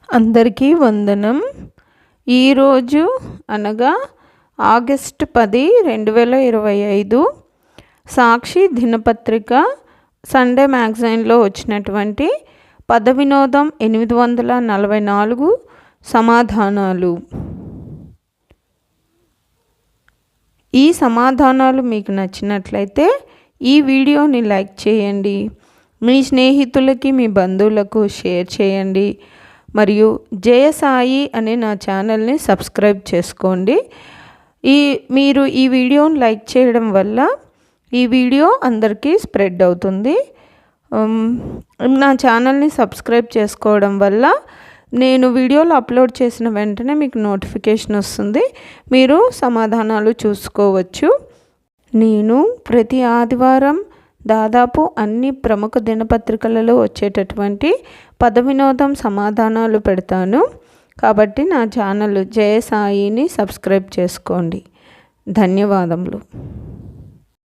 అందరికీ వందనం. ఈరోజు అనగా ఆగస్టు 10, 2025 సాక్షి దినపత్రిక సండే మ్యాగజైన్లో వచ్చినటువంటి పద వినోదం 844 సమాధానాలు. ఈ సమాధానాలు మీకు నచ్చినట్లయితే ఈ వీడియోని లైక్ చేయండి, మీ స్నేహితులకి మీ బంధువులకు షేర్ చేయండి, మరియు జయసాయి అనే నా ఛానల్ని సబ్స్క్రైబ్ చేసుకోండి. మీరు ఈ వీడియోని లైక్ చేయడం వల్ల ఈ వీడియో అందరికీ స్ప్రెడ్ అవుతుంది. నా ఛానల్ని సబ్స్క్రైబ్ చేసుకోవడం వల్ల నేను వీడియోలు అప్లోడ్ చేసిన వెంటనే మీకు నోటిఫికేషన్ వస్తుంది, మీరు సమాధానాలు చూసుకోవచ్చు. నేను ప్రతి ఆదివారం దాదాపు అన్ని ప్రముఖ దినపత్రికలలో వచ్చేటటువంటి పద వినోదం సమాధానాలు పెడతాను. కాబట్టి నా ఛానల్ జయసాయిని సబ్స్క్రైబ్ చేసుకోండి. ధన్యవాదములు.